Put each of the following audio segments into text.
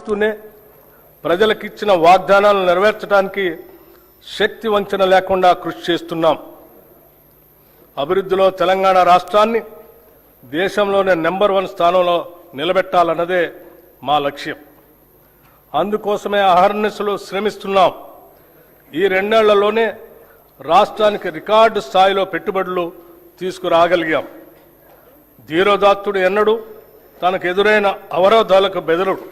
విమర్శిస్తూనే ప్రజలకిచ్చిన వాగ్దానాలను నెరవేర్చడానికి శక్తి వంచన లేకుండా కృషి చేస్తున్నాం. అభివృద్ధిలో తెలంగాణ రాష్ట్రాన్ని దేశంలోనే నెంబర్ 1 స్థానంలో నిలబెట్టాలన్నదే మా లక్ష్యం. అందుకోసమే అహర్నిశలు శ్రమిస్తున్నాం. ఈ 2 ఏళ్లలోనే రాష్ట్రానికి రికార్డు స్థాయిలో పెట్టుబడులు తీసుకురాగలిగాం. ధీరోదాత్తుడు ఎన్నడూ తనకు ఎదురైన అవరోధాలకు బెదరుడు.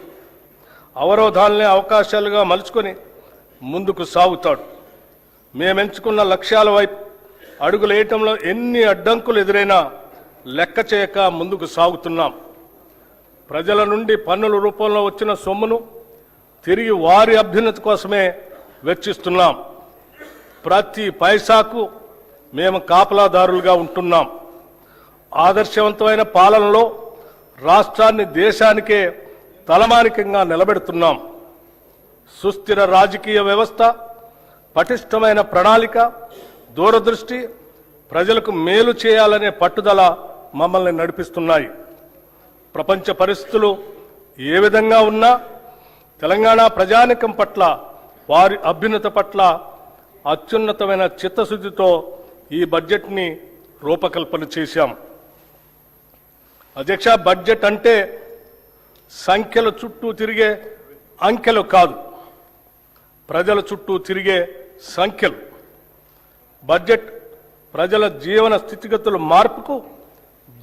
అవరోధాలనే అవకాశాలుగా మలుచుకొని ముందుకు సాగుతాడు. మేమెంచుకున్న లక్ష్యాల వైపు అడుగులేయటంలో ఎన్ని అడ్డంకులు ఎదురైనా లెక్క చేయక ముందుకు సాగుతున్నాం. ప్రజల నుండి పన్నుల రూపంలో వచ్చిన సొమ్మును తిరిగి వారి అభ్యున్నతి కోసమే వెచ్చిస్తున్నాం. ప్రతి పైసాకు మేము కాపలాదారులుగా ఉంటున్నాం. ఆదర్శవంతమైన పాలనలో రాష్ట్రాన్ని దేశానికే తలమానికంగా నిలబెడుతున్నాం. సుస్థిర రాజకీయ వ్యవస్థ, పటిష్టమైన ప్రణాళిక, దూరదృష్టి, ప్రజలకు మేలు చేయాలనే పట్టుదల మమ్మల్ని నడిపిస్తున్నాయి. ప్రపంచ పరిస్థితులు ఏ విధంగా ఉన్నా తెలంగాణ ప్రజానికం పట్ల, వారి అభ్యున్నత పట్ల అత్యున్నతమైన చిత్తశుద్ధితో ఈ బడ్జెట్ని రూపకల్పన చేశాం. అధ్యక్ష, బడ్జెట్ అంటే సంఖ్యల చుట్టూ తిరిగే అంకెలు కాదు, ప్రజల చుట్టూ తిరిగే సంఖ్యలు. బడ్జెట్ ప్రజల జీవన స్థితిగతుల మార్పుకు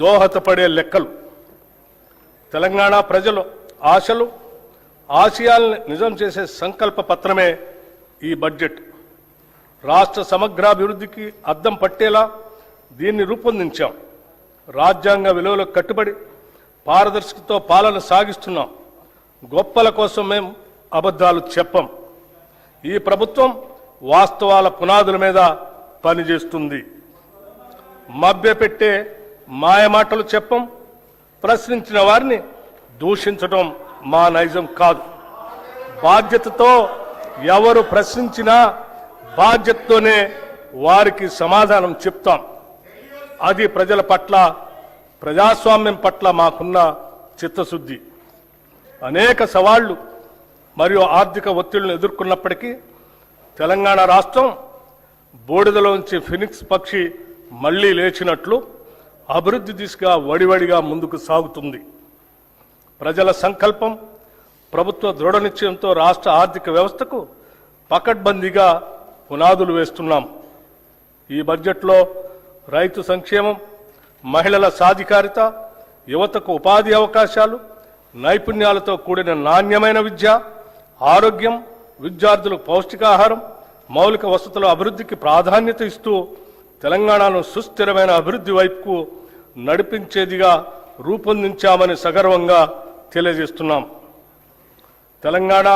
దోహదపడే లెక్కలు. తెలంగాణ ప్రజల ఆశలు, ఆశయాలను నిజం చేసే సంకల్ప పత్రమే ఈ బడ్జెట్. రాష్ట్ర సమగ్రాభివృద్ధికి అద్దం పట్టేలా దీన్ని రూపొందించాం. రాజ్యాంగ విలువలకు కట్టుబడి పారదర్శకతతో పాలన సాగిస్తున్నాం. గొప్పల కోసం మేము అబద్ధాలు చెప్పం. ఈ ప్రభుత్వం వాస్తవాల పునాదుల మీద పనిచేస్తుంది. మభ్యపెట్టే మాయమాటలు చెప్పం. ప్రశ్నించిన వారిని దూషించడం మా నైజం కాదు. బాధ్యతతో ఎవరు ప్రశ్నించినా బాధ్యతతోనే వారికి సమాధానం చెప్తాం. అది ప్రజల పట్ల, ప్రజాస్వామ్యం పట్ల మాకున్న చిత్తశుద్ధి. అనేక సవాళ్లు మరియు ఆర్థిక ఒత్తిళ్లను ఎదుర్కొన్నప్పటికీ తెలంగాణ రాష్ట్రం బూడిదలోంచి ఫినిక్స్ పక్షి మళ్లీ లేచినట్లు అభివృద్ధి దిశగా వడివడిగా ముందుకు సాగుతుంది. ప్రజల సంకల్పం, ప్రభుత్వ దృఢ నిశ్చయంతో రాష్ట్ర ఆర్థిక వ్యవస్థకు పకడ్బందీగా పునాదులు వేస్తున్నాం. ఈ బడ్జెట్లో రైతు సంక్షేమం, మహిళల సాధికారిత, యువతకు ఉపాధి అవకాశాలు, నైపుణ్యాలతో కూడిన నాణ్యమైన విద్య, ఆరోగ్యం, విద్యార్థులకు పౌష్టికాహారం, మౌలిక వసతుల అభివృద్ధికి ప్రాధాన్యత ఇస్తూ తెలంగాణను సుస్థిరమైన అభివృద్ధి వైపుకు నడిపించేదిగా రూపొందించామని సగర్వంగా తెలియజేస్తున్నాం. తెలంగాణ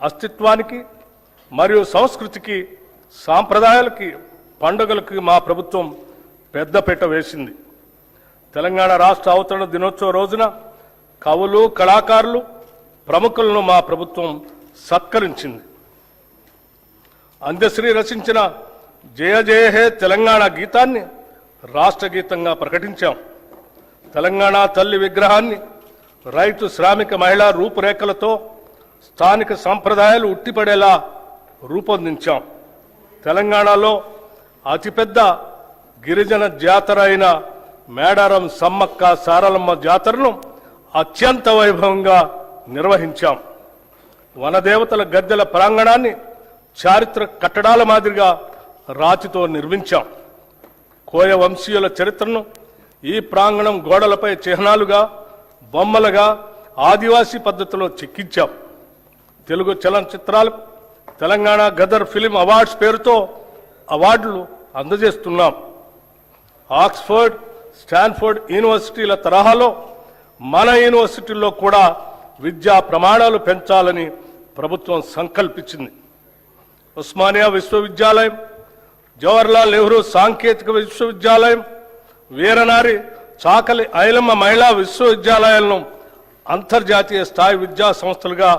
అస్తిత్వానికి మరియు సంస్కృతికి, సాంప్రదాయాలకి, పండుగలకి మా ప్రభుత్వం పెద్దపీట వేసింది. తెలంగాణ రాష్ట్ర అవతరణ దినోత్సవ రోజున కవులు, కళాకారులు, ప్రముఖులను మా ప్రభుత్వం సత్కరించింది. అందశ్రీ రచించిన జయ జయ హే తెలంగాణ గీతాన్ని రాష్ట్ర గీతంగా ప్రకటించాం. తెలంగాణ తల్లి విగ్రహాన్ని రైతు, శ్రామిక, మహిళా రూపురేఖలతో స్థానిక సంప్రదాయాలు ఉట్టిపడేలా రూపొందించాం. తెలంగాణలో అతిపెద్ద గిరిజన జాతర అయిన మేడారం సమ్మక్క సారలమ్మ జాతరను అత్యంత వైభవంగా నిర్వహించాం. వనదేవతల గద్దెల ప్రాంగణాన్ని చారిత్రక కట్టడాల మాదిరిగా రాతితో నిర్మించాం. కోయ వంశీయుల చరిత్రను ఈ ప్రాంగణం గోడలపై చిహ్నాలుగా, బొమ్మలుగా ఆదివాసీ పద్ధతిలో చెక్కించాం. తెలుగు చలనచిత్రాలకు తెలంగాణ గదర్ ఫిలిం అవార్డ్స్ పేరుతో అవార్డులు అందజేస్తున్నాం. ఆక్స్ఫర్డ్, స్టాన్ఫోర్డ్ యూనివర్సిటీల తరహాలో మన యూనివర్సిటీల్లో కూడా విద్యా ప్రమాణాలు పెంచాలని ప్రభుత్వం సంకల్పించింది. ఉస్మానియా విశ్వవిద్యాలయం, జవహర్లాల్ నెహ్రూ సాంకేతిక విశ్వవిద్యాలయం, వీరనారి చాకలి ఐలమ్మ మహిళా విశ్వవిద్యాలయాలను అంతర్జాతీయ స్థాయి విద్యా సంస్థలుగా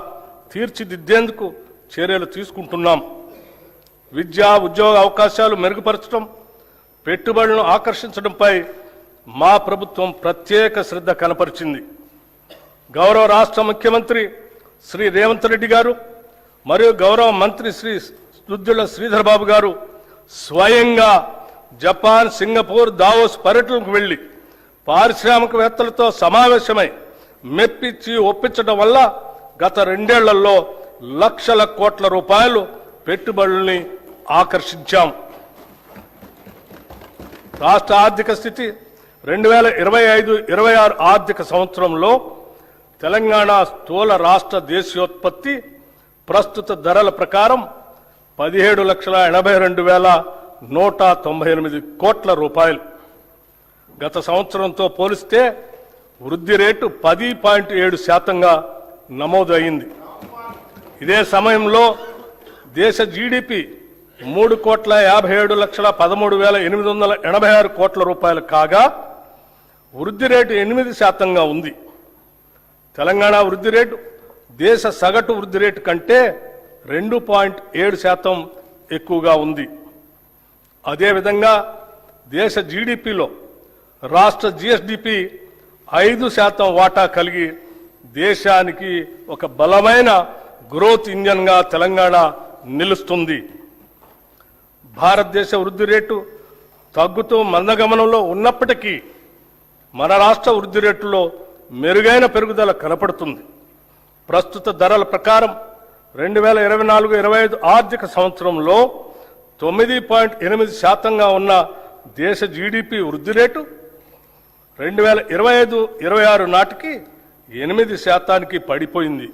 తీర్చిదిద్దేందుకు చర్యలు తీసుకుంటున్నాం. విద్యా, ఉద్యోగ అవకాశాలు మెరుగుపరచడం, పెట్టుబడులను ఆకర్షించడంపై మా ప్రభుత్వం ప్రత్యేక శ్రద్ధ కనపరిచింది. గౌరవ రాష్ట్ర ముఖ్యమంత్రి శ్రీ రేవంత్ రెడ్డి గారు మరియు గౌరవ మంత్రి శ్రీ దుద్దిళ్ల శ్రీధర్ బాబు గారు స్వయంగా జపాన్, సింగపూర్, దావోస్ పర్యటనకు వెళ్లి పారిశ్రామికవేత్తలతో సమావేశమై మెప్పించి ఒప్పించడం వల్ల గత 2 ఏళ్లలో లక్షల కోట్ల రూపాయలు పెట్టుబడుల్ని ఆకర్షించాం. రాష్ట్ర ఆర్థిక స్థితి 2025-26 ఆర్థిక సంవత్సరంలో తెలంగాణ స్థూల రాష్ట్ర దేశీయోత్పత్తి ప్రస్తుత ధరల ప్రకారం 17,82,198 కోట్ల రూపాయలు. గత సంవత్సరంతో పోలిస్తే వృద్ధి రేటు 10.7% నమోదు అయింది. ఇదే సమయంలో దేశ జీడిపి 3,57,13,886 కోట్ల రూపాయలు కాగా వృద్ధి రేటు 8% ఉంది. తెలంగాణ వృద్ధి రేటు దేశ సగటు వృద్ధి రేటు కంటే 2.7% ఎక్కువగా ఉంది. అదేవిధంగా దేశ జీడిపిలో రాష్ట్ర జిఎస్డిపి 5% వాటా కలిగి దేశానికి ఒక బలమైన గ్రోత్ ఇంజన్గా తెలంగాణ నిలుస్తుంది. భారతదేశ వృద్ధి రేటు తగ్గుతూ మందగమనంలో ఉన్నప్పటికీ మన రాష్ట్ర వృద్ధి రేటులో మెరుగైన పెరుగుదల కనపడుతుంది. ప్రస్తుత ధరల ప్రకారం 2024-25 ఆర్థిక సంవత్సరంలో 9.8% ఉన్న దేశ జీడిపి వృద్ధి రేటు 2025-26 నాటికి 8% పడిపోయింది.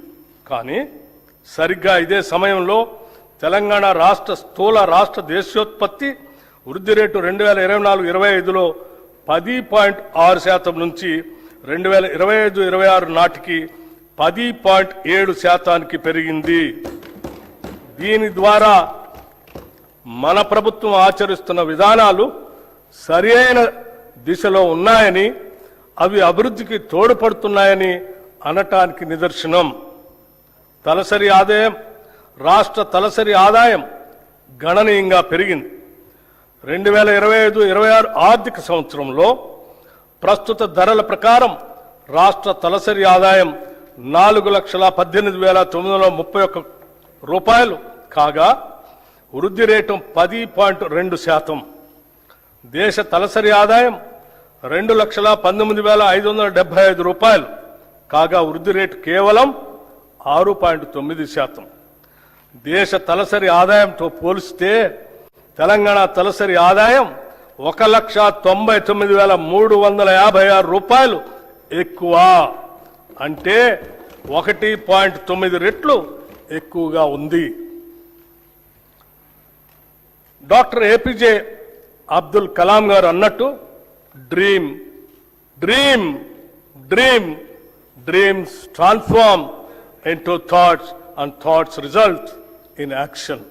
కానీ సరిగ్గా ఇదే సమయంలో తెలంగాణ రాష్ట్ర స్థూల రాష్ట్ర దేశీయోత్పత్తి వృద్ధి రేటు 2024-25లో 10.6% నుంచి 2025-26 నాటికి 10.7% పెరిగింది. దీని ద్వారా మన ప్రభుత్వం ఆచరిస్తున్న విధానాలు సరైన దిశలో ఉన్నాయని, అవి అభివృద్ధికి తోడ్పడుతున్నాయని అనటానికి నిదర్శనం. తలసరి ఆదాయం, రాష్ట్ర తలసరి ఆదాయం గణనీయంగా పెరిగింది. 2025-26 ఆర్థిక సంవత్సరంలో ప్రస్తుత ధరల ప్రకారం రాష్ట్ర తలసరి ఆదాయం 4,18,931 రూపాయలు కాగా వృద్ధి రేటు 10.2%. దేశ తలసరి ఆదాయం 2,19,575 రూపాయలు కాగా వృద్ధి రేటు కేవలం 6.9%. దేశ తలసరి ఆదాయంతో పోలిస్తే తెలంగాణ తలసరి ఆదాయం 1,99,356 రూపాయలు ఎక్కువ, అంటే 1.9 రెట్లు ఎక్కువగా ఉంది. డాక్టర్ ఏపీజే అబ్దుల్ కలాం గారు అన్నట్టు dream dream dream dreams transform into thoughts and thoughts result in action.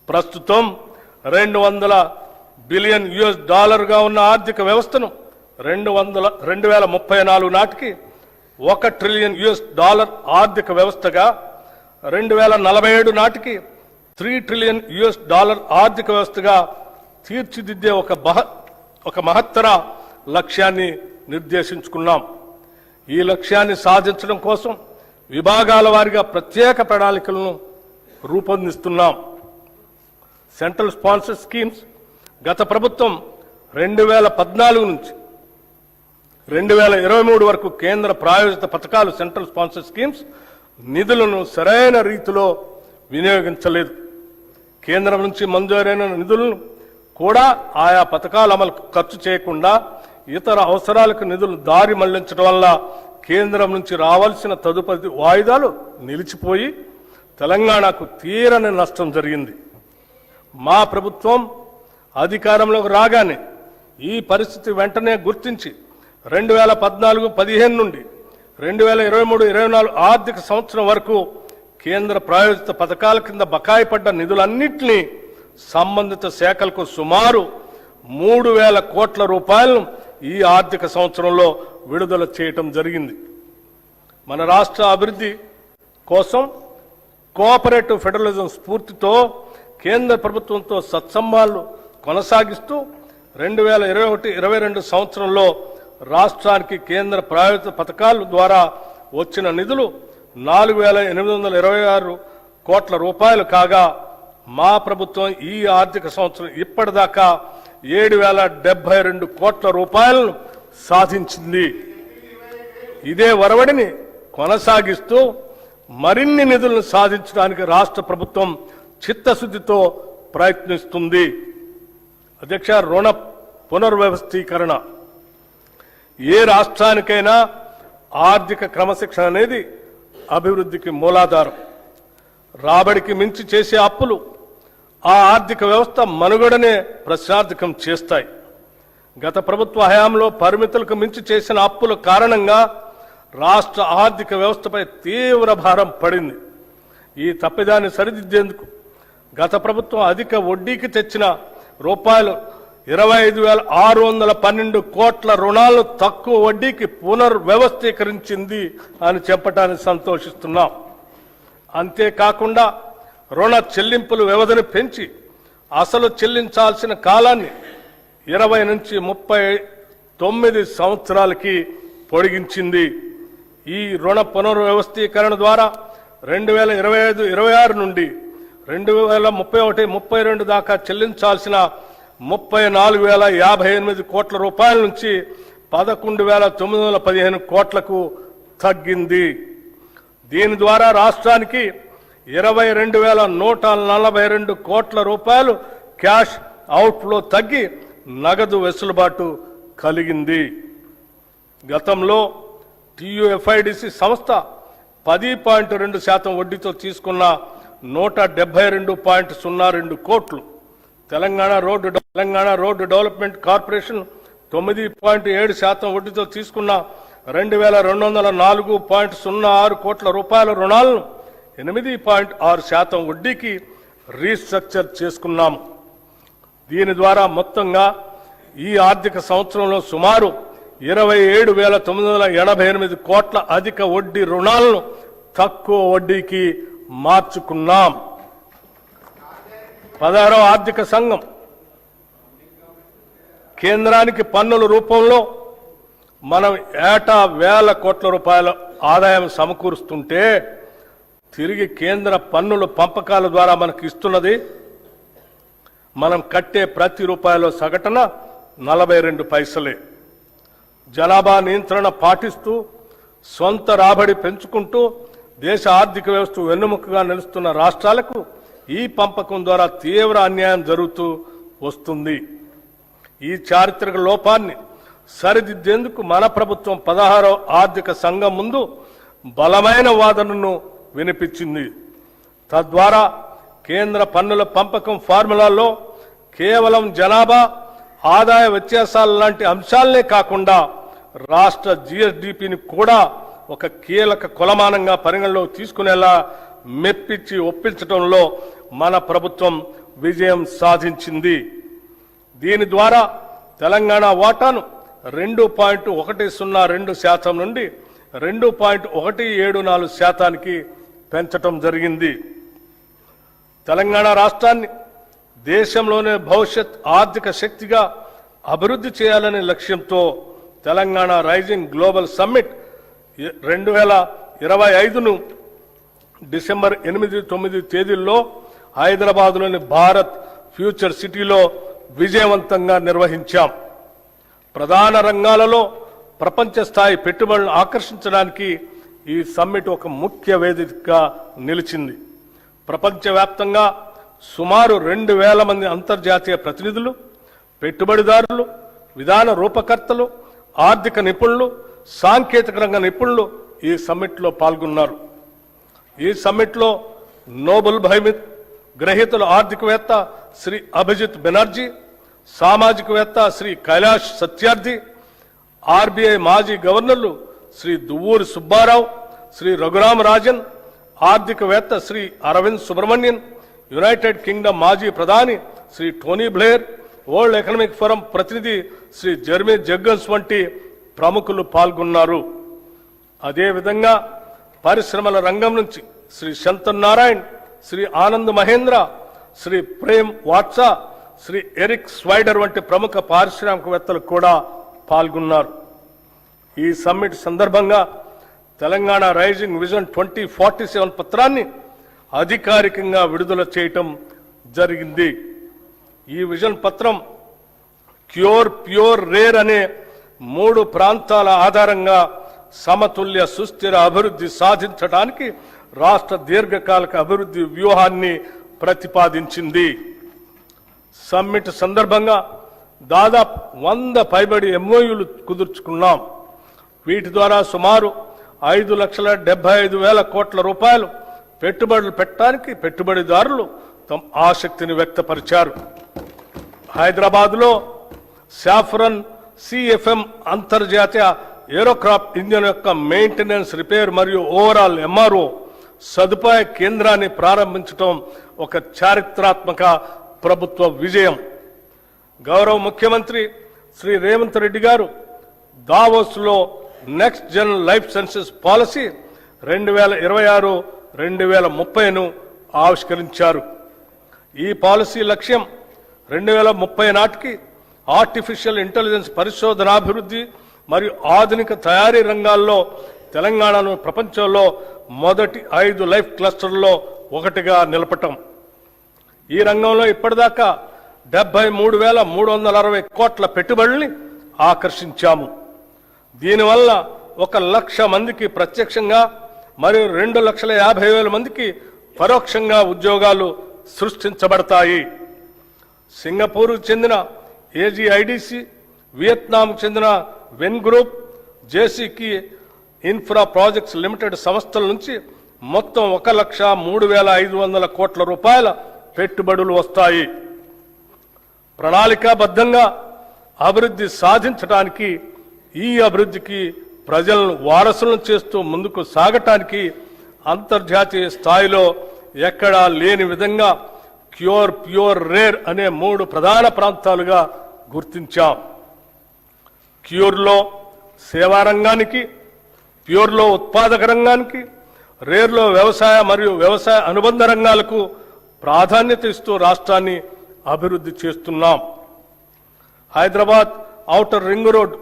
ప్రస్తుతం $200 బిలియన్ గా ఉన్న ఆర్థిక వ్యవస్థను 2034 నాటికి $1 ట్రిలియన్ ఆర్థిక వ్యవస్థగా, 2047 నాటికి $3 ట్రిలియన్ ఆర్థిక వ్యవస్థగా తీర్చిదిద్దే ఒక మహత్తర లక్ష్యాన్ని నిర్దేశించుకున్నాం. ఈ లక్ష్యాన్ని సాధించడం కోసం విభాగాల వారీగా ప్రత్యేక ప్రణాళికలను రూపొందిస్తున్నాం. సెంట్రల్ స్పాన్సర్ స్కీమ్స్ గత ప్రభుత్వం 2014 నుంచి 2023 వరకు కేంద్ర ప్రాయోజిత పథకాలు సెంట్రల్ స్పాన్సర్ స్కీమ్స్ నిధులను సరైన రీతిలో వినియోగించలేదు. కేంద్రం నుంచి మంజూరైన నిధులను కూడా ఆయా పథకాల అమలుకు ఖర్చు చేయకుండా ఇతర అవసరాలకు నిధులు దారి మళ్లించడం వల్ల కేంద్రం నుంచి రావాల్సిన తదుపరి వాయిదాలు నిలిచిపోయి తెలంగాణకు తీరని నష్టం జరిగింది. మా ప్రభుత్వం అధికారంలోకి రాగానే ఈ పరిస్థితి వెంటనే గుర్తించి 2014-15 నుండి 2023-24 ఆర్థిక సంవత్సరం వరకు కేంద్ర ప్రాయోజిత పథకాల కింద బకాయి పడ్డ నిధులన్నింటినీ సంబంధిత శాఖలకు సుమారు 3,000 కోట్ల రూపాయలను ఈ ఆర్థిక సంవత్సరంలో విడుదల చేయటం జరిగింది. మన రాష్ట్ర అభివృద్ధి కోసం కోఆపరేటివ్ ఫెడరలిజం స్ఫూర్తితో కేంద్ర ప్రభుత్వంతో సత్సంబంధాలు కొనసాగిస్తూ 2021-22 సంవత్సరంలో రాష్ట్రానికి కేంద్ర ప్రాయోజిత పథకాల ద్వారా వచ్చిన నిధులు 4,826 కోట్ల రూపాయలు కాగా మా ప్రభుత్వం ఈ ఆర్థిక సంవత్సరం ఇప్పటిదాకా 7,072 కోట్ల రూపాయలను సాధించింది. ఇదే ఒరవడిని కొనసాగిస్తూ మరిన్ని నిధులను సాధించడానికి రాష్ట్ర ప్రభుత్వం చిత్తశుద్ధితో ప్రయత్నిస్తుంది. అధ్యక్ష, రుణ పునర్వ్యవస్థీకరణ ఏ రాష్ట్రానికైనా ఆర్థిక క్రమశిక్షణ అనేది అభివృద్ధికి మూలాధారం. రాబడికి మించి చేసే అప్పులు ఆ ఆర్థిక వ్యవస్థ మనుగడనే ప్రశ్నార్థకం చేస్తాయి. గత ప్రభుత్వ హయాంలో పరిమితులకు మించి చేసిన అప్పుల కారణంగా రాష్ట్ర ఆర్థిక వ్యవస్థపై తీవ్ర భారం పడింది. ఈ తప్పిదాన్ని సరిదిద్దేందుకు గత ప్రభుత్వం అధిక వడ్డీకి తెచ్చిన రూపాయలు 25,612 కోట్ల రుణాలను తక్కువ వడ్డీకి పునర్వ్యవస్థీకరించింది అని చెప్పడానికి సంతోషిస్తున్నాం. అంతేకాకుండా రుణ చెల్లింపుల వ్యవధిని పెంచి అసలు చెల్లించాల్సిన కాలాన్ని 20 నుంచి 39 సంవత్సరాలకి పొడిగించింది. ఈ రుణ పునర్వ్యవస్థీకరణ ద్వారా 2025-26 నుండి 2031-32 దాకా చెల్లించాల్సిన 34,058 కోట్ల రూపాయల నుంచి 11,915 కోట్లకు తగ్గింది. దీని ద్వారా రాష్ట్రానికి 22,142 కోట్ల రూపాయలు క్యాష్ అవుట్ఫ్లో తగ్గి నగదు వెసులుబాటు కలిగింది. గతంలో TUFIDC సంస్థ 10.2% వడ్డీతో తీసుకున్న 172.02 కోట్లు, తెలంగాణ రోడ్డు డెవలప్మెంట్ కార్పొరేషన్ 9.7% వడ్డీతో తీసుకున్న 2,204.06 కోట్ల రూపాయల రుణాలను 8.6% వడ్డీకి రీస్ట్రక్చర్ చేసుకున్నాము. దీని ద్వారా మొత్తంగా ఈ ఆర్థిక సంవత్సరంలో సుమారు 27,988 కోట్ల అధిక వడ్డీ రుణాలను తక్కువ వడ్డీకి మార్చుకున్నాం. 16వ ఆర్థిక సంఘం కేంద్రానికి పన్నుల రూపంలో మనం ఏటా 1,000 కోట్ల రూపాయల ఆదాయం సమకూరుస్తుంటే తిరిగి కేంద్ర పన్నుల పంపకాల ద్వారా మనకు ఇస్తున్నది మనం కట్టే ప్రతి రూపాయలో సగటున 42 పైసలే. జనాభా నియంత్రణ పాటిస్తూ సొంత రాబడి పెంచుకుంటూ దేశ ఆర్థిక వ్యవస్థ వెన్నుముకగా నిలుస్తున్న రాష్ట్రాలకు ఈ పంపకం ద్వారా తీవ్ర అన్యాయం జరుగుతూ వస్తుంది. ఈ చారిత్రక లోపాన్ని సరిదిద్దేందుకు మన ప్రభుత్వం 16వ ఆర్థిక సంఘం ముందు బలమైన వాదనను వినిపించింది. తద్వారా కేంద్ర పన్నుల పంపకం ఫార్ములాలో కేవలం జనాభా ఆదాయ వ్యత్యాసాల లాంటి అంశాలనే కాకుండా రాష్ట్ర GSDPని కూడా ఒక కీలక కొలమానంగా పరిగణలోకి తీసుకునేలా మెప్పించి ఒప్పించడంలో మన ప్రభుత్వం విజయం సాధించింది. దీని ద్వారా తెలంగాణ వాటాను 2.102% నుండి 2.174%కి పెంచటం జరిగింది. తెలంగాణ రాష్ట్రాన్ని దేశంలోనే భవిష్యత్ ఆర్థిక శక్తిగా అభివృద్ధి చేయాలనే లక్ష్యంతో తెలంగాణ రైజింగ్ గ్లోబల్ సమ్మిట్ 2025ను డిసెంబర్ 8-9 తేదీల్లో హైదరాబాద్లోని భారత్ ఫ్యూచర్ సిటీలో విజయవంతంగా నిర్వహించాం. ప్రధాన రంగాలలో ప్రపంచ స్థాయి పెట్టుబడులను ఆకర్షించడానికి ఈ సమ్మిట్ ఒక ముఖ్య వేదికగా నిలిచింది. ప్రపంచవ్యాప్తంగా సుమారు 2,000 మంది అంతర్జాతీయ ప్రతినిధులు, పెట్టుబడిదారులు, విధాన రూపకర్తలు, ఆర్థిక నిపుణులు, సాంకేతిక రంగ నిపుణులు ఈ సమ్మిట్లో పాల్గొన్నారు. ఈ సమ్మిట్లో నోబెల్ బహుమతి గ్రహీతలు ఆర్థికవేత్త శ్రీ అభిజిత్ బెనర్జీ, సామాజికవేత్త శ్రీ కైలాష్ సత్యార్థి, RBI మాజీ గవర్నర్లు శ్రీ దువ్వూరి సుబ్బారావు, శ్రీ రఘురామ రాజన్, ఆర్థికవేత్త శ్రీ అరవింద్ సుబ్రహ్మణ్యన్, యునైటెడ్ కింగ్డమ్ మాజీ ప్రధాని Shri Tony Blair, World Economic Forum ప్రతినిధి శ్రీ జెర్మీ జగ్గన్స్ వంటి ప్రముఖులు పాల్గొన్నారు. అదేవిధంగా పరిశ్రమల రంగం నుంచి శ్రీ శంతన్ నారాయణ్, శ్రీ ఆనంద్ మహేంద్ర, శ్రీ ప్రేమ్ వాట్సా, శ్రీ ఎరిక్ స్వైడర్ వంటి ప్రముఖ పారిశ్రామికవేత్తలు కూడా పాల్గొన్నారు. ఈ సమ్మిట్ సందర్భంగా తెలంగాణ రైజింగ్ విజన్ 2047 పత్రాన్ని అధికారికంగా విడుదల చేయటం జరిగింది. ఈ విజన్ పత్రం క్యూర్, ప్యూర్, రేర్ అనే 3 ప్రాంతాల ఆధారంగా సమతుల్య సుస్థిర అభివృద్ధి సాధించడానికి రాష్ట్ర దీర్ఘకాలిక అభివృద్ధి వ్యూహాన్ని ప్రతిపాదించింది. సమ్మిట్ సందర్భంగా దాదాపు 100 పైబడి ఎంఓయూలు కుదుర్చుకున్నాం. వీటి ద్వారా సుమారు 5,75,000 కోట్ల రూపాయలు పెట్టుబడులు పెట్టడానికి పెట్టుబడిదారులు తమ ఆసక్తిని వ్యక్తపరిచారు. హైదరాబాద్లో సాఫ్రన్ సిఎఫ్ఎం అంతర్జాతీయ ఏరోక్రాఫ్ట్ ఇంజిన్ యొక్క మెయింటెనెన్స్, రిపేర్ మరియు ఓవరాల్ ఎంఆర్ఓ సదుపాయ కేంద్రాన్ని ప్రారంభించడం ఒక చారిత్రాత్మక ప్రభుత్వ విజయం. గౌరవ ముఖ్యమంత్రి శ్రీ రేవంత్ రెడ్డి గారు దావోస్లో next gen life sciences policy 2026-2030ను ఆవిష్కరించారు. ఈ పాలసీ లక్ష్యం 2030 నాటికి ఆర్టిఫిషియల్ ఇంటెలిజెన్స్ పరిశోధనాభివృద్ధి మరియు ఆధునిక తయారీ రంగాల్లో తెలంగాణను ప్రపంచంలో మొదటి 5 లైఫ్ క్లస్టర్లలో ఒకటిగా నిలపటం. ఈ రంగంలో ఇప్పటిదాకా 73,360 కోట్ల పెట్టుబడుల్ని ఆకర్షించాము. దీనివల్ల 1,00,000 మందికి ప్రత్యక్షంగా మరియు 2,50,000 మందికి పరోక్షంగా ఉద్యోగాలు సృష్టించబడతాయి. సింగపూర్కు చెందిన ఏజీఐడిసి, వియత్నాంకు చెందిన వెన్ గ్రూప్, జేసీకి ఇన్ఫ్రా ప్రాజెక్ట్స్ లిమిటెడ్ సంస్థల నుంచి మొత్తం 1,03,500 కోట్ల రూపాయల పెట్టుబడులు వస్తాయి. ప్రణాళికాబద్ధంగా అభివృద్ధి సాధించడానికి, ఈ అభివృద్ధికి ప్రజలను వారసులను చేస్తూ ముందుకు సాగటానికి అంతర్జాతీయ స్థాయిలో ఎక్కడా లేని విధంగా క్యూర్, ప్యూర్, రేర్ అనే 3 ప్రధాన ప్రాంతాలుగా గుర్తించాం. క్యూర్లో సేవా రంగానికి, ప్యూర్లో ఉత్పాదక రంగానికి, రేర్లో వ్యవసాయ మరియు వ్యవసాయ అనుబంధ రంగాలకు ప్రాధాన్యత ఇస్తూ రాష్ట్రాన్ని అభివృద్ధి చేస్తున్నాం. Hyderabad outer ring road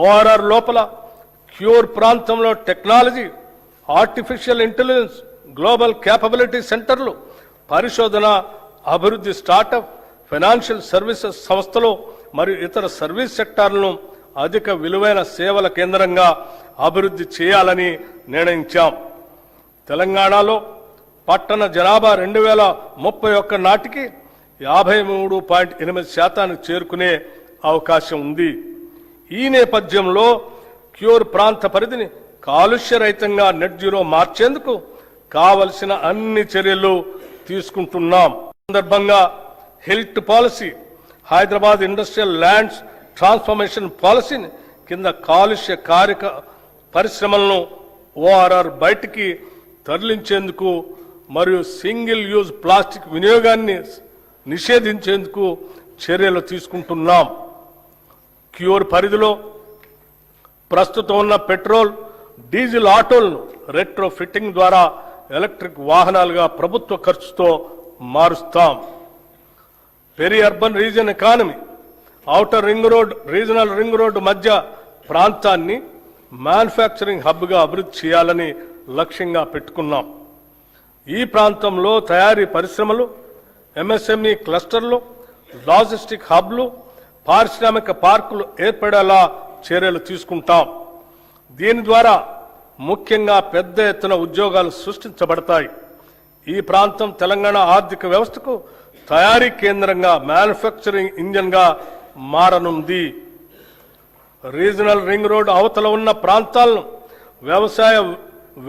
ORR లోపల క్యూర్ ప్రాంతంలో technology, artificial intelligence, global capability సెంటర్లు, పరిశోధన, అభివృద్ధి, స్టార్టప్, ఫైనాన్షియల్ సర్వీసెస్ సంస్థలు మరియు ఇతర సర్వీస్ సెక్టార్లను అధిక విలువైన సేవల కేంద్రంగా అభివృద్ధి చేయాలని నిర్ణయించాం. తెలంగాణలో పట్టణ జనాభా 2031 నాటికి 53.8% చేరుకునే అవకాశం ఉంది. ఈ నేపథ్యంలో క్యూర్ ప్రాంత పరిధిని కాలుష్యరహితంగా నెట్ జీరో మార్చేందుకు కావలసిన అన్ని చర్యలు తీసుకుంటున్నాం. సందర్భంగా health policy, Hyderabad industrial lands transformation పాలసీని కింద కాలుష్య కారక పరిశ్రమలను ఓఆర్ఆర్ బయటికి తరలించేందుకు మరియు సింగిల్ యూజ్ ప్లాస్టిక్ వినియోగాన్ని నిషేధించేందుకు చర్యలు తీసుకుంటున్నాం. క్యూర్ పరిధిలో ప్రస్తుతం ఉన్న పెట్రోల్, డీజిల్ ఆటోలను రెట్రో ఫిట్టింగ్ ద్వారా ఎలక్ట్రిక్ వాహనాలుగా ప్రభుత్వ ఖర్చుతో మారుస్తాం. Peri urban region economy, outer ring road, regional ring road మధ్య ప్రాంతాన్ని మ్యానుఫ్యాక్చరింగ్ హబ్గా అభివృద్ధి చేయాలని లక్ష్యంగా పెట్టుకున్నాం. ఈ ప్రాంతంలో తయారీ పరిశ్రమలు, ఎంఎస్ఎంఈ క్లస్టర్లు, లాజిస్టిక్ హబ్లు, పారిశ్రామిక పార్కులు ఏర్పడేలా చర్యలు తీసుకుంటాం. దీని ద్వారా ముఖ్యంగా పెద్ద ఎత్తున ఉద్యోగాలు సృష్టించబడతాయి. ఈ ప్రాంతం తెలంగాణ ఆర్థిక వ్యవస్థకు తయారీ కేంద్రంగా, మ్యానుఫ్యాక్చరింగ్ ఇంజన్గా మారనుంది. రీజనల్ రింగ్ రోడ్ అవతల ఉన్న ప్రాంతాలను వ్యవసాయ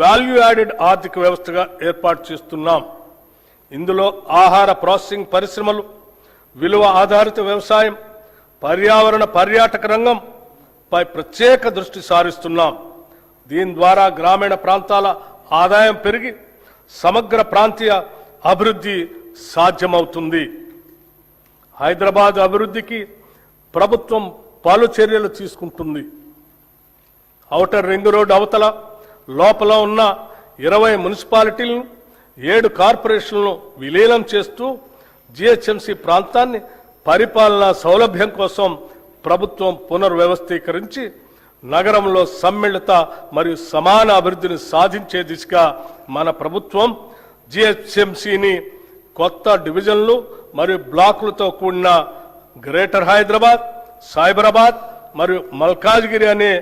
వాల్యూ యాడెడ్ ఆర్థిక వ్యవస్థగా ఏర్పాటు చేస్తున్నాం. ఇందులో ఆహార ప్రాసెసింగ్ పరిశ్రమలు, విలువ ఆధారిత వ్యవసాయం, పర్యావరణ పర్యాటక రంగంపై ప్రత్యేక దృష్టి సారిస్తున్నాం. దీని ద్వారా గ్రామీణ ప్రాంతాల ఆదాయం పెరిగి సమగ్ర ప్రాంతీయ అభివృద్ధి సాధ్యమవుతుంది. హైదరాబాద్ అభివృద్ధికి ప్రభుత్వం పలు చర్యలు తీసుకుంటుంది. ఔటర్ రింగ్ రోడ్ అవతల లోపల ఉన్న 20 మున్సిపాలిటీలను, 7 కార్పొరేషన్లను విలీనం చేస్తూ జిహెచ్ఎంసీ ప్రాంతాన్ని పరిపాలనా సౌలభ్యం కోసం ప్రభుత్వం పునర్వ్యవస్థీకరించి నగరంలో సమ్మిళిత మరియు సమాన అభివృద్ధిని సాధించే దిశగా మన ప్రభుత్వం జిహెచ్ఎంసీని కొత్త డివిజన్లు మరియు బ్లాకులతో కూడిన గ్రేటర్ హైదరాబాద్, సైబరాబాద్ మరియు మల్కాజ్గిరి అనే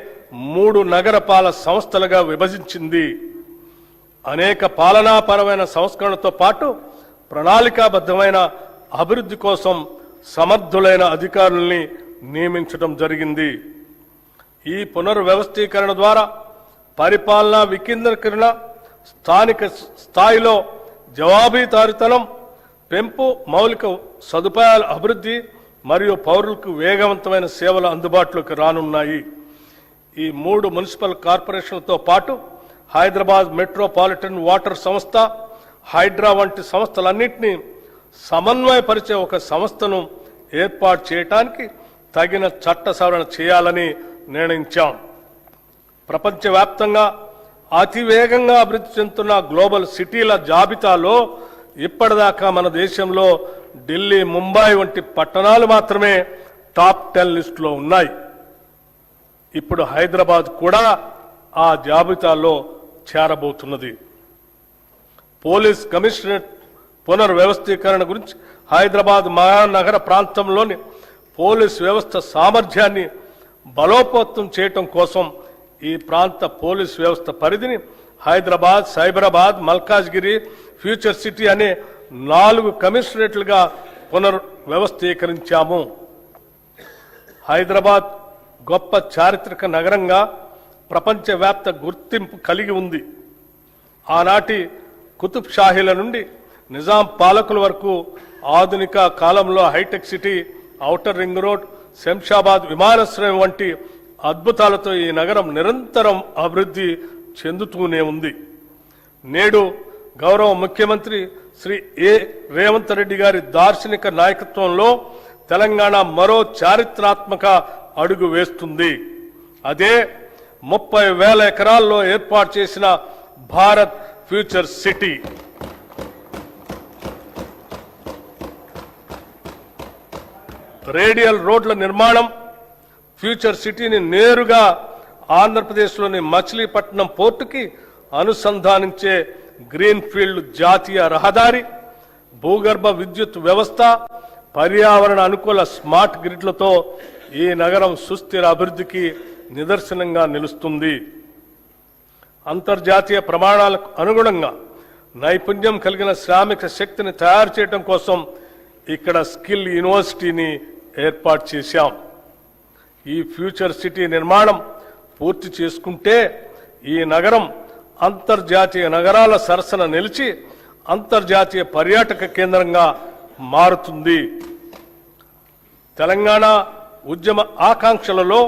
3 నగరపాలక సంస్థలుగా విభజించింది. అనేక పాలనాపరమైన సంస్కరణలతో పాటు ప్రణాళికాబద్ధమైన అభివృద్ధి కోసం సమర్థులైన అధికారుల్ని నియమించడం జరిగింది. ఈ పునర్వ్యవస్థీకరణ ద్వారా పరిపాలనా వికేంద్రీకరణ, స్థానిక స్థాయిలో జవాబుదారీతనం పెంపు, మౌలిక సదుపాయాల అభివృద్ధి మరియు పౌరులకు వేగవంతమైన సేవలు అందుబాటులోకి రానున్నాయి. ఈ 3 మున్సిపల్ కార్పొరేషన్లతో పాటు హైదరాబాద్ మెట్రోపాలిటన్ వాటర్ సంస్థ, హైడ్రా వంటి సంస్థలన్నింటినీ సమన్వయపరిచే ఒక సంస్థను ఏర్పాటు చేయడానికి తగిన చట్ట సవరణ చేయాలని నిర్ణయించాం. ప్రపంచవ్యాప్తంగా అతివేగంగా అభివృద్ధి చెందుతున్న గ్లోబల్ సిటీల జాబితాలో ఇప్పటిదాకా మన దేశంలో ఢిల్లీ, ముంబై వంటి పట్టణాలు మాత్రమే టాప్ 10 లిస్టులో ఉన్నాయి. ఇప్పుడు హైదరాబాద్ కూడా ఆ జాబితాలో చేరబోతున్నది. పోలీస్ కమిషనరేట్ పునర్వ్యవస్థీకరణ గురించి హైదరాబాద్ మహానగర ప్రాంతంలోని పోలీస్ వ్యవస్థ సామర్థ్యాన్ని బలోపేతం చేయటం కోసం ఈ ప్రాంత పోలీస్ వ్యవస్థ పరిధిని హైదరాబాద్, సైబరాబాద్, మల్కాజ్గిరి, ఫ్యూచర్ సిటీ అనే 4 కమిషనరేట్లుగా పునర్వ్యవస్థీకరించాము. హైదరాబాద్ గొప్ప చారిత్రక నగరంగా ప్రపంచవ్యాప్త గుర్తింపు కలిగి ఉంది. ఆనాటి కుతుబ్ షాహీల నుండి నిజాం పాలకుల వరకు ఆధునిక కాలంలో హైటెక్ City, outer ring road, Shamshabad విమానాశ్రయం వంటి అద్భుతాలతో ఈ నగరం నిరంతరం అభివృద్ధి చెందుతూనే ఉంది. నేడు గౌరవ ముఖ్యమంత్రి శ్రీ రేవంత్ రెడ్డి గారి దార్శనిక నాయకత్వంలో తెలంగాణ మరో చారిత్రాత్మక అడుగు వేస్తుంది. అదే 30,000 ఎకరాల్లో ఏర్పాటు చేసిన భారత్ ఫ్యూచర్ సిటీ. రేడియల్ రోడ్ల నిర్మాణం, ఫ్యూచర్ సిటీని నేరుగా ఆంధ్రప్రదేశ్లోని మచిలీపట్నం పోర్టుకి అనుసంధానించే గ్రీన్ ఫీల్డ్ జాతీయ రహదారి, భూగర్భ విద్యుత్ వ్యవస్థ, పర్యావరణ అనుకూల స్మార్ట్ గ్రిడ్లతో ఈ నగరం సుస్థిర అభివృద్ధికి నిదర్శనంగా నిలుస్తుంది. అంతర్జాతీయ ప్రమాణాలకు అనుగుణంగా నైపుణ్యం కలిగిన శ్రామిక శక్తిని తయారు చేయడం కోసం ఇక్కడ స్కిల్ యూనివర్సిటీని ఏర్పాటు చేశాం. ఈ ఫ్యూచర్ సిటీ నిర్మాణం పూర్తి చేసుకుంటే ఈ నగరం అంతర్జాతీయ నగరాల సరసన నిలిచి అంతర్జాతీయ పర్యాటక కేంద్రంగా మారుతుంది. తెలంగాణ ఉద్యమ ఆకాంక్షలలో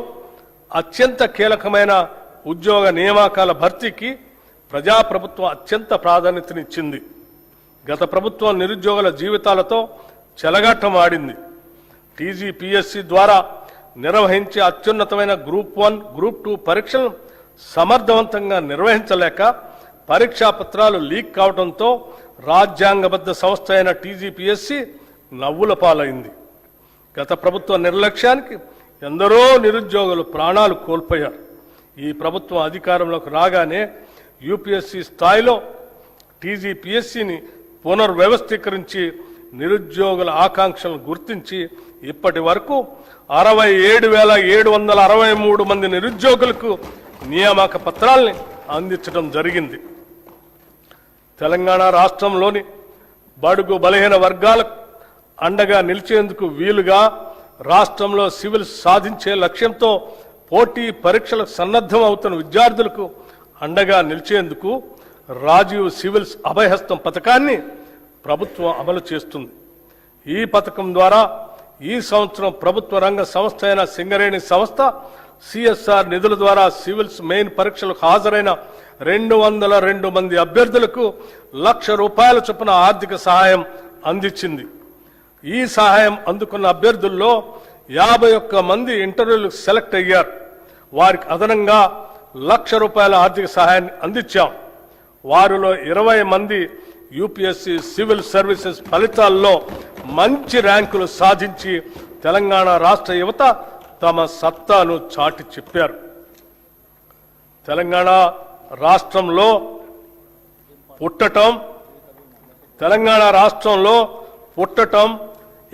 అత్యంత కీలకమైన ఉద్యోగ నియామకాల భర్తీకి ప్రజాప్రభుత్వం అత్యంత ప్రాధాన్యతనిచ్చింది. గత ప్రభుత్వం నిరుద్యోగుల జీవితాలతో చెలగాటం ఆడింది. టీజీపీఎస్సీ ద్వారా నిర్వహించే అత్యున్నతమైన గ్రూప్ 1, గ్రూప్ 2 పరీక్షలను సమర్థవంతంగా నిర్వహించలేక పరీక్షా పత్రాలు లీక్ కావడంతో రాజ్యాంగబద్ధ సంస్థ అయిన టీజీపీఎస్సీ నవ్వుల పాలైంది. గత ప్రభుత్వ నిర్లక్ష్యానికి ఎందరో నిరుద్యోగులు ప్రాణాలు కోల్పోయారు. ఈ ప్రభుత్వం అధికారంలోకి రాగానే యూపీఎస్సీ స్థాయిలో టీజీపీఎస్సీని పునర్వ్యవస్థీకరించి నిరుద్యోగుల ఆకాంక్షలను గుర్తించి ఇప్పటి వరకు 67,763 మంది నిరుద్యోగులకు నియామక పత్రాల్ని అందించడం జరిగింది. తెలంగాణ రాష్ట్రంలోని బడుగు బలహీన వర్గాలకు అండగా నిలిచేందుకు వీలుగా రాష్ట్రంలో సివిల్ సాధించే లక్ష్యంతో పోటీ పరీక్షలకు సన్నద్ధం అవుతున్న విద్యార్థులకు అండగా నిలిచేందుకు రాజీవ్ సివిల్స్ అభయహస్తం పథకాన్ని ప్రభుత్వం అమలు చేస్తుంది. ఈ పథకం ద్వారా ఈ సంవత్సరం ప్రభుత్వ రంగ సంస్థ అయిన సింగరేణి సంస్థ సిఎస్ఆర్ నిధుల ద్వారా సివిల్స్ మెయిన్ పరీక్షలకు హాజరైన 202 మంది అభ్యర్థులకు ₹1,00,000 చొప్పున ఆర్థిక సహాయం అందించింది. ఈ సహాయం అందుకున్న అభ్యర్థుల్లో 51 మంది ఇంటర్వ్యూలకు సెలెక్ట్ అయ్యారు. వారికి అదనంగా ₹1,00,000 ఆర్థిక సహాయాన్ని అందించాం. వారిలో 20 మంది యూపీఎస్సీ సివిల్ సర్వీసెస్ ఫలితాల్లో మంచి ర్యాంకులు సాధించి తెలంగాణ రాష్ట్ర యువత తమ సత్తాను చాటి చెప్పారు. తెలంగాణ రాష్ట్రంలో పుట్టటం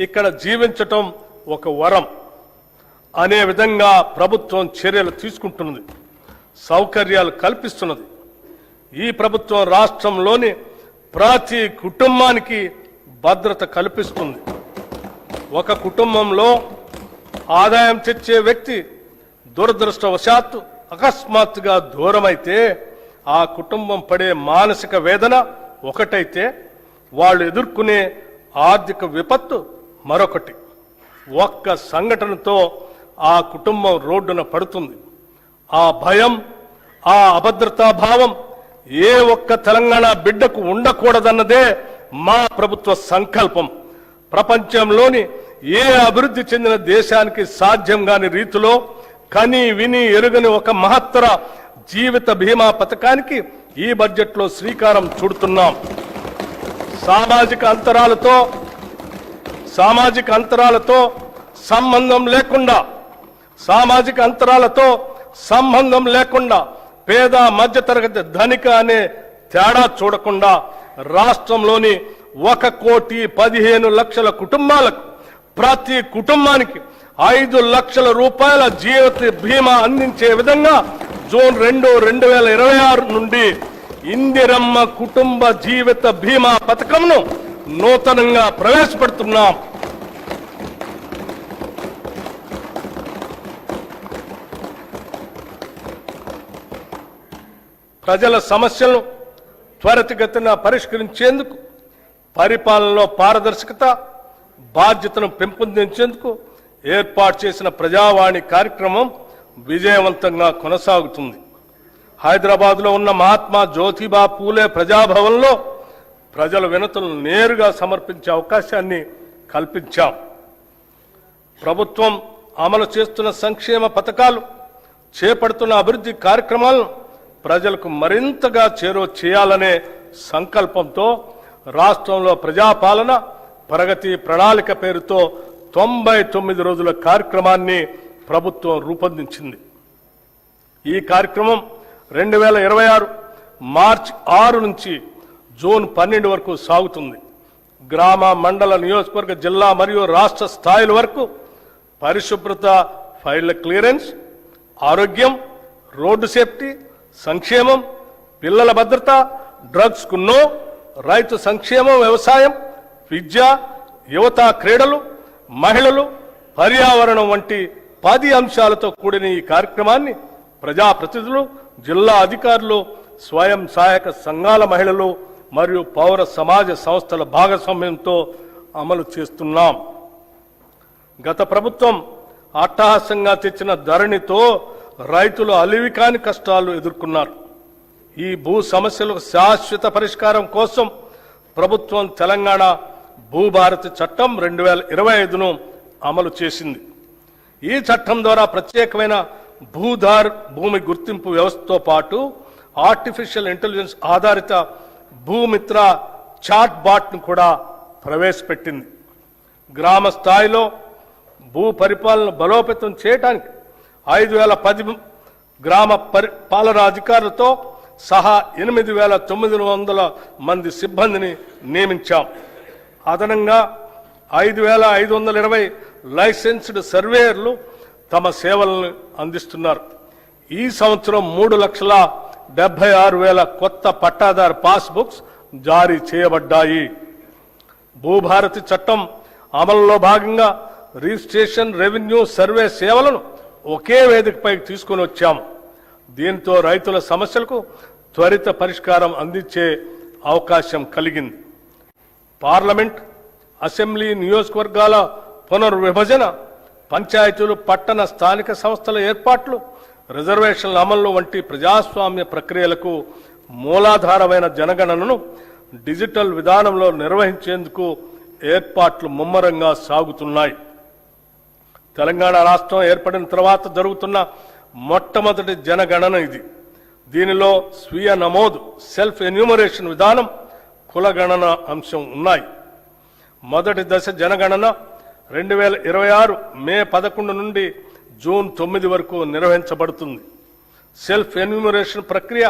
ఇక్కడ జీవించటం ఒక వరం అనే విధంగా ప్రభుత్వం చర్యలు తీసుకుంటున్నది, సౌకర్యాలు కల్పిస్తున్నది. ఈ ప్రభుత్వం రాష్ట్రంలోని ప్రతి కుటుంబానికి భద్రత కల్పిస్తుంది. ఒక కుటుంబంలో ఆదాయం తెచ్చే వ్యక్తి దురదృష్టవశాత్తు అకస్మాత్తుగా దూరమైతే ఆ కుటుంబం పడే మానసిక వేదన ఒకటైతే వాళ్ళు ఎదుర్కొనే ఆర్థిక విపత్తు మరొకటి. ఒక్క సంఘటనతో ఆ కుటుంబం రోడ్డున పడుతుంది. ఆ భయం, ఆ అభద్రతా భావం ఏ ఒక్క తెలంగాణ బిడ్డకు ఉండకూడదన్నదే మా ప్రభుత్వ సంకల్పం. ప్రపంచంలోని ఏ అభివృద్ధి చెందిన దేశానికి సాధ్యం కాని రీతిలో కని విని ఎరుగని ఒక మహత్తర జీవిత బీమా పథకానికి ఈ బడ్జెట్లో శ్రీకారం చుడుతున్నాం. సామాజిక అంతరాలతో సంబంధం లేకుండా పేద మధ్యతరగతి ధనిక అనే తేడా చూడకుండా రాష్ట్రంలోని 1,15,00,000 కుటుంబాలకు ప్రతి కుటుంబానికి 5 లక్షల రూపాయల జీవిత బీమా అందించే విధంగా జూన్ 2, 2026 నుండి ఇందిరమ్మ కుటుంబ జీవిత బీమా పథకంను నూతనంగా ప్రవేశపెడుతున్నాం. ప్రజల సమస్యలను త్వరితగతిన పరిష్కరించేందుకు, పరిపాలనలో పారదర్శకత, బాధ్యతను పెంపొందించేందుకు ఏర్పాటు చేసిన ప్రజావాణి కార్యక్రమం విజయవంతంగా కొనసాగుతుంది. హైదరాబాద్లో ఉన్న మహాత్మా జ్యోతిబా పూలే ప్రజాభవన్లో ప్రజల వినతులను నేరుగా సమర్పించే అవకాశాన్ని కల్పించాం. ప్రభుత్వం అమలు చేస్తున్న సంక్షేమ పథకాలు, చేపడుతున్న అభివృద్ధి కార్యక్రమాలను ప్రజలకు మరింతగా చేరువ చేయాలనే సంకల్పంతో రాష్ట్రంలో ప్రజాపాలన ప్రగతి ప్రణాళిక పేరుతో 99 రోజుల కార్యక్రమాన్ని ప్రభుత్వం రూపొందించింది. ఈ కార్యక్రమం 2026 మార్చి 6 నుంచి జూన్ 12 వరకు సాగుతుంది. గ్రామ, మండల, నియోజకవర్గ, జిల్లా మరియు రాష్ట్ర స్థాయిల వరకు పరిశుభ్రత, ఫైళ్ల క్లియరెన్స్, ఆరోగ్యం, రోడ్డు సేఫ్టీ, సంక్షేమం, పిల్లల భద్రత, డ్రగ్స్ కు నో, రైతు సంక్షేమం, వ్యవసాయం, విద్య, యువత, క్రీడలు, మహిళలు, పర్యావరణం వంటి 10 అంశాలతో కూడిన ఈ కార్యక్రమాన్ని ప్రజాప్రతినిధులు, జిల్లా అధికారులు, స్వయం సహాయక సంఘాల మహిళలు మరియు పౌర సమాజ సంస్థల భాగస్వామ్యంతో అమలు చేస్తున్నాం. గత ప్రభుత్వం అట్టహాసంగా తెచ్చిన ధరణితో రైతులు అలివికాని కష్టాలు ఎదుర్కొన్నారు. ఈ భూ సమస్యలకు శాశ్వత పరిష్కారం కోసం ప్రభుత్వం తెలంగాణ భూభారతి చట్టం 2025ను అమలు చేసింది. ఈ చట్టం ద్వారా ప్రత్యేకమైన భూమి గుర్తింపు వ్యవస్థతో పాటు ఆర్టిఫిషియల్ ఇంటెలిజెన్స్ ఆధారిత భూమిత్ర చాట్ బాట్ను కూడా ప్రవేశపెట్టింది. గ్రామ స్థాయిలో భూ పరిపాలన బలోపేతం చేయడానికి 5,010 గ్రామ పాలనా అధికారులతో సహా 8,900 మంది సిబ్బందిని నియమించాం. అదనంగా 5,520 లైసెన్స్డ్ సర్వేయర్లు తమ సేవలను అందిస్తున్నారు. ఈ సంవత్సరం 3,76,000 కొత్త పట్టాదారు పాస్బుక్స్ జారీ చేయబడ్డాయి. భూభారతి చట్టం అమలులో భాగంగా రిజిస్ట్రేషన్, రెవెన్యూ, సర్వే సేవలను ఒకే వేదికపై తీసుకుని వచ్చాము. దీంతో రైతుల సమస్యలకు త్వరిత పరిష్కారం అందించే అవకాశం కలిగింది. పార్లమెంట్, అసెంబ్లీ, నియోజకవర్గాల పునర్విభజన, పంచాయతీలు, పట్టణ స్థానిక సంస్థల ఏర్పాట్లు, రిజర్వేషన్ల అమలు వంటి ప్రజాస్వామ్య ప్రక్రియలకు మూలాధారమైన జనగణనను డిజిటల్ విధానంలో నిర్వహించేందుకు ఏర్పాట్లు ముమ్మరంగా సాగుతున్నాయి. తెలంగాణ రాష్ట్రం ఏర్పడిన తర్వాత జరుగుతున్న మొట్టమొదటి జనగణన ఇది. దీనిలో స్వీయ నమోదు, సెల్ఫ్ ఎన్యూమరేషన్ విధానం, కులగణన అంశం ఉన్నాయి. మొదటి దశ జనగణన 2026 మే 11 నుండి జూన్ 9 వరకు నిర్వహించబడుతుంది. సెల్ఫ్ ఎన్యూమరేషన్ ప్రక్రియ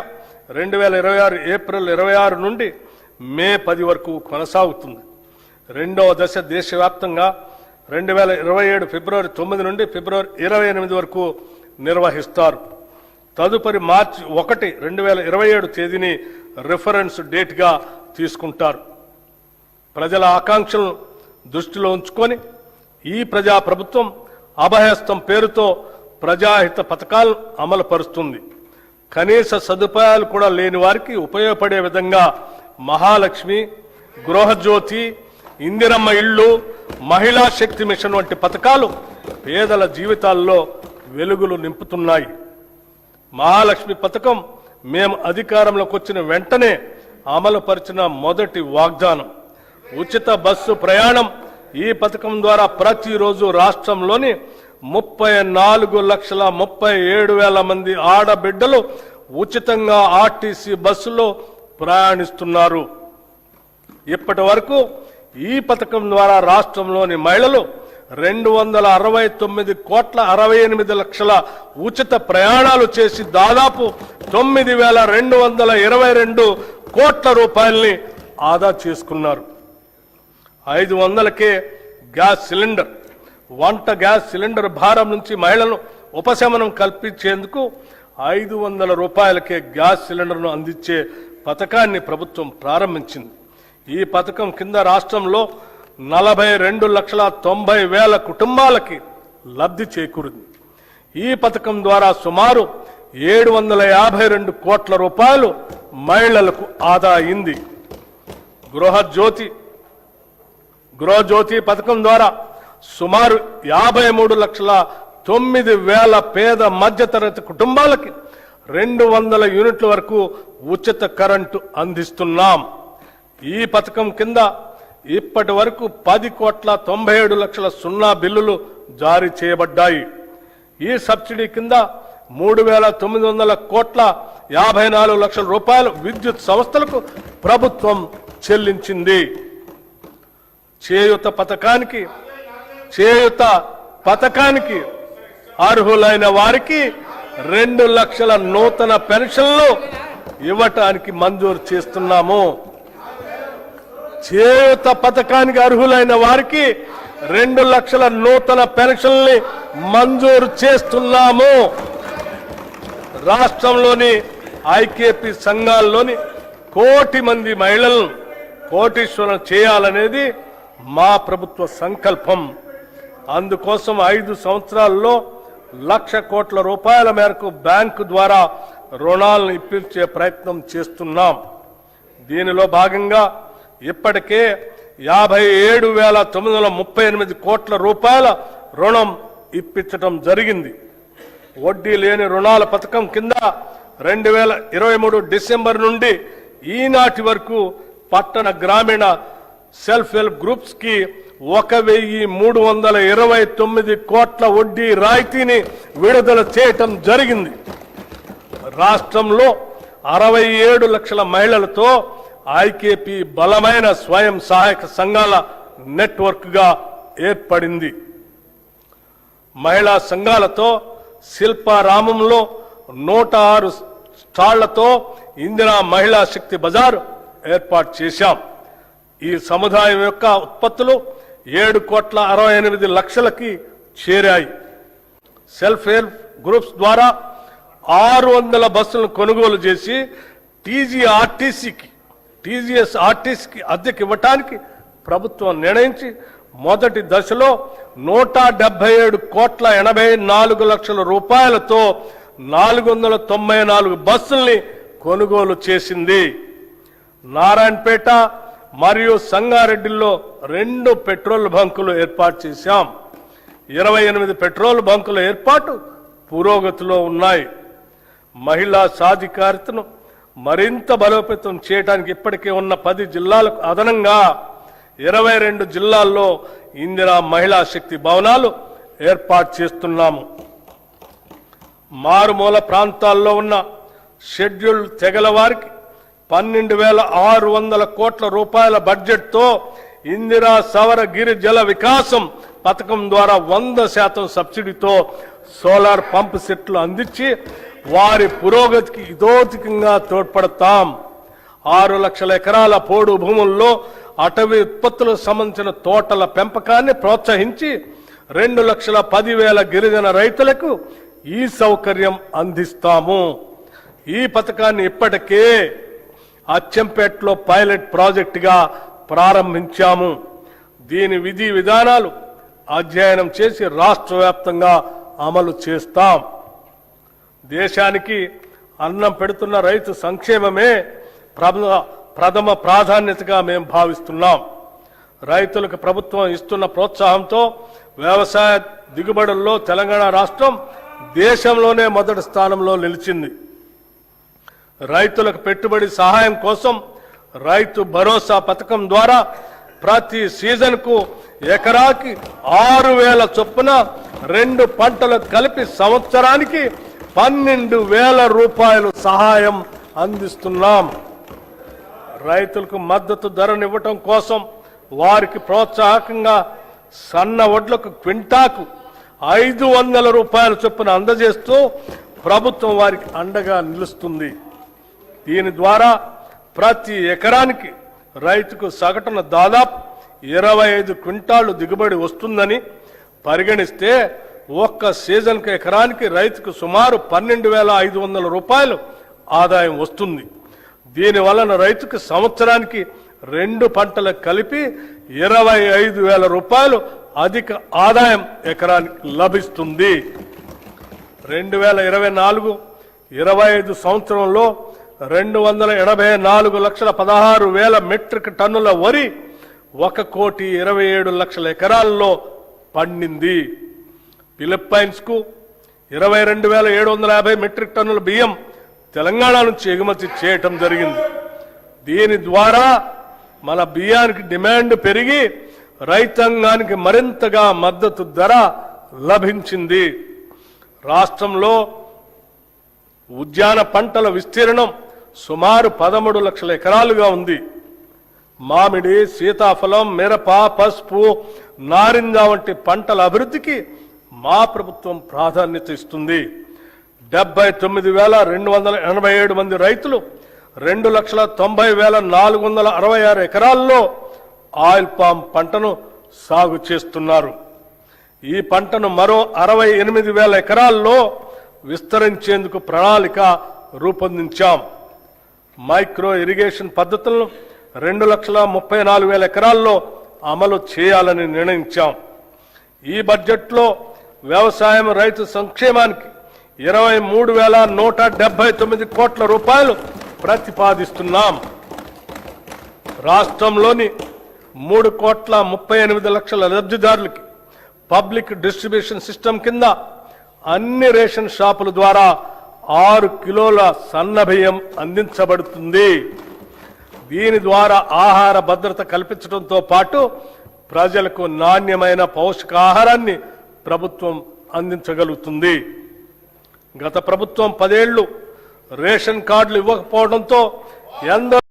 2026 ఏప్రిల్ 26 నుండి మే 10 వరకు కొనసాగుతుంది. రెండవ దశ దేశవ్యాప్తంగా 2027 ఫిబ్రవరి 9 నుండి ఫిబ్రవరి 28 వరకు నిర్వహిస్తారు. తదుపరి మార్చి 1, 2027 తేదీని రిఫరెన్స్ డేట్గా తీసుకుంటారు. ప్రజల ఆకాంక్షలను దృష్టిలో ఉంచుకొని ఈ ప్రజాప్రభుత్వం అభయహస్తం పేరుతో ప్రజాహిత పథకాలను అమలు పరుస్తుంది. కనీస సదుపాయాలు కూడా లేని వారికి ఉపయోగపడే విధంగా మహాలక్ష్మి, గృహజ్యోతి, ఇందిరమ్మ ఇళ్ళు, మహిళా శక్తి మిషన్ వంటి పథకాలు పేదల జీవితాల్లో వెలుగులు నింపుతున్నాయి. మహాలక్ష్మి పథకం మేము అధికారంలోకి వచ్చిన వెంటనే అమలు పరిచిన మొదటి వాగ్దానం. ఉచిత బస్సు ప్రయాణం. ఈ పథకం ద్వారా ప్రతిరోజు రాష్ట్రంలోని 34,37,000 మంది ఆడబిడ్డలు ఉచితంగా ఆర్టీసీ బస్సులో ప్రయాణిస్తున్నారు. ఇప్పటి వరకు ఈ పథకం ద్వారా రాష్ట్రంలోని మహిళలు 269,68,00,000 ఉచిత ప్రయాణాలు చేసి దాదాపు 9,222 కోట్ల రూపాయల్ని ఆదా చేసుకున్నారు. 500కే గ్యాస్ సిలిండర్. వంట గ్యాస్ సిలిండర్ భారం నుంచి మహిళలను ఉపశమనం కల్పించేందుకు 500 రూపాయలకే గ్యాస్ సిలిండర్ను అందించే పథకాన్ని ప్రభుత్వం ప్రారంభించింది. ఈ పథకం కింద రాష్ట్రంలో 42,90,000 కుటుంబాలకి లబ్ధి చేకూరింది. ఈ పథకం ద్వారా సుమారు 752 కోట్ల రూపాయలు మహిళలకు ఆదా అయింది. గృహజ్యోతి పథకం ద్వారా సుమారు 53,09,000 పేద మధ్యతరగతి కుటుంబాలకి 200 యూనిట్ల వరకు ఉచిత కరెంటు అందిస్తున్నాం. ఈ పథకం కింద ఇప్పటి వరకు 10,97,00,000 సున్నా బిల్లులు జారీ చేయబడ్డాయి. ఈ సబ్సిడీ కింద 3,900,54,00,000 రూపాయలు విద్యుత్ సంస్థలకు ప్రభుత్వం చెల్లించింది. చేయూత పథకానికి అర్హులైన వారికి 2 లక్షల నూతన పెన్షన్లు ఇవ్వటానికి మంజూరు చేస్తున్నాము. చేయూత పథకానికి అర్హులైన వారికి 2 లక్షల నూతన పెన్షన్లు మంజూరు చేస్తున్నాము. రాష్ట్రంలోని ఐకేపీ సంఘాల్లోని 1 కోటి మంది మహిళలను కోటీశ్వరం చేయాలనేది మా ప్రభుత్వ సంకల్పం. అందుకోసం 5 సంవత్సరాల్లో 1,00,000 కోట్ల రూపాయల మేరకు బ్యాంకు ద్వారా రుణాలను ఇప్పించే ప్రయత్నం చేస్తున్నాం. దీనిలో భాగంగా ఇప్పటికే 57,938 కోట్ల రూపాయల రుణం ఇప్పించడం జరిగింది. వడ్డీ లేని రుణాల పథకం కింద 2023 డిసెంబర్ నుండి ఈనాటి వరకు పట్టణ గ్రామీణ సెల్ఫ్ హెల్ప్ గ్రూప్స్ కి 1,329 కోట్ల వడ్డీ రాయితీని విడుదల చేయటం జరిగింది. రాష్ట్రంలో 67 లక్షల మహిళలతో ఐకేపీ బలమైన స్వయం సహాయక సంఘాల నెట్వర్క్ గా ఏర్పడింది. మహిళా సంఘాలతో శిల్పారామంలో 106 స్టాళ్లతో ఇందిరా మహిళా శక్తి బజార్ ఏర్పాటు చేశాం. ఈ సముదాయం యొక్క ఉత్పత్తులు 7,68,00,000కి చేరాయి. సెల్ఫ్ హెల్ప్ గ్రూప్స్ ద్వారా 600 బస్సులను కొనుగోలు చేసి టీజీఎస్ఆర్టీసీకి అద్దెకి ఇవ్వటానికి ప్రభుత్వం నిర్ణయించి మొదటి దశలో 177,84,00,000 రూపాయలతో 494 బస్సుల్ని కొనుగోలు చేసింది. నారాయణపేట మరియు సంగారెడ్డిలో 2 పెట్రోల్ బంకులు ఏర్పాటు చేశాం. 28 పెట్రోల్ బంకుల ఏర్పాటు పురోగతిలో ఉన్నాయి. మహిళా సాధికారితను మరింత బలోపేతం చేయడానికి ఇప్పటికే ఉన్న 10 జిల్లాలకు అదనంగా 22 జిల్లాల్లో ఇందిరా మహిళా శక్తి భవనాలు ఏర్పాటు చేస్తున్నాము. మారుమూల ప్రాంతాల్లో ఉన్న షెడ్యూల్ తెగల వారికి 12,600 కోట్ల రూపాయల బడ్జెట్తో ఇందిరా సవర గిరి జల వికాసం పథకం ద్వారా 100% సబ్సిడీతో సోలార్ పంప్ సెట్లు అందించి వారి పురోగతికి ఇదోతికంగా తోడ్పడతాం. 6 లక్షల ఎకరాల పోడు భూముల్లో అటవీ ఉత్పత్తులకు సంబంధించిన తోటల పెంపకాన్ని ప్రోత్సహించి 2,10,000 గిరిజన రైతులకు ఈ సౌకర్యం అందిస్తాము. ఈ పథకాన్ని ఇప్పటికే అచ్చంపేటలో పైలట్ ప్రాజెక్టుగా ప్రారంభించాము. దీని విధి విధానాలు అధ్యయనం చేసి రాష్ట్ర వ్యాప్తంగా అమలు చేస్తాం. దేశానికి అన్నం పెడుతున్న రైతు సంక్షేమమే ప్రథమ ప్రాధాన్యతగా మేము భావిస్తున్నాం. రైతులకు ప్రభుత్వం ఇస్తున్న ప్రోత్సాహంతో వ్యవసాయ దిగుబడుల్లో తెలంగాణ రాష్ట్రం దేశంలోనే మొదటి స్థానంలో నిలిచింది. రైతులకు పెట్టుబడి సహాయం కోసం రైతు భరోసా పథకం ద్వారా ప్రతి సీజన్కు ఎకరాకి 6,000 చొప్పున 2 పంటలు కలిపి సంవత్సరానికి 12,000 రూపాయలు సహాయం అందిస్తున్నాం. రైతులకు మద్దతు ధరనివ్వటం కోసం వారికి ప్రోత్సాహకంగా సన్న వడ్లకు క్వింటాకు 500 రూపాయల చొప్పున అందజేస్తూ ప్రభుత్వం వారికి అండగా నిలుస్తుంది. దీని ద్వారా ప్రతి ఎకరానికి రైతుకు సగటున దాదాపు 25 క్వింటాళ్లు దిగుబడి వస్తుందని పరిగణిస్తే ఒక్క సీజన్కు ఎకరానికి రైతుకు సుమారు 12,500 రూపాయలు ఆదాయం వస్తుంది. దీని వలన రైతుకు సంవత్సరానికి 2 పంటలు కలిపి 25,000 రూపాయలు అధిక ఆదాయం ఎకరానికి లభిస్తుంది. 2024-25 సంవత్సరంలో 284,16,000 మెట్రిక్ టన్నుల వరి 1,27,00,000 ఎకరాల్లో పండింది. ఫిలిప్పైన్స్ కు 22,750 మెట్రిక్ టన్నుల బియ్యం తెలంగాణ నుంచి ఎగుమతి చేయటం జరిగింది. దీని ద్వారా మన బియ్యానికి డిమాండ్ పెరిగి రైతాంగానికి మరింతగా మద్దతు ధర లభించింది. రాష్ట్రంలో ఉద్యాన పంటల విస్తీర్ణం సుమారు 13 లక్షల ఎకరాలుగా ఉంది. మామిడి, సీతాఫలం, మిరప, పసుపు, నారింజ వంటి పంటల అభివృద్ధికి మా ప్రభుత్వం ప్రాధాన్యత ఇస్తుంది. 79,287 మంది రైతులు 2,90,466 ఎకరాల్లో ఆయిల్ పామ్ పంటను సాగు చేస్తున్నారు. ఈ పంటను మరో 68,000 ఎకరాల్లో విస్తరించేందుకు ప్రణాళిక రూపొందించాం. మైక్రో ఇరిగేషన్ పద్ధతులను 2,34,000 ఎకరాల్లో అమలు చేయాలని నిర్ణయించాం. ఈ బడ్జెట్లో వ్యవసాయం రైతు సంక్షేమానికి 23,179 కోట్ల రూపాయలు ప్రతిపాదిస్తున్నాం. రాష్ట్రంలోని 3,38,00,000 లబ్ధిదారులకి పబ్లిక్ డిస్ట్రిబ్యూషన్ సిస్టమ్ కింద అన్ని రేషన్ షాపుల ద్వారా 6 కిలోల సన్న బియ్యం అందించబడుతుంది. దీని ద్వారా ఆహార భద్రత కల్పించడంతో పాటు ప్రజలకు నాణ్యమైన పౌష్టికాహారాన్ని ప్రభుత్వం అందించగలుగుతుంది. గత ప్రభుత్వం 10 ఏళ్లు రేషన్ కార్డులు ఇవ్వకపోవడంతో ఎందరో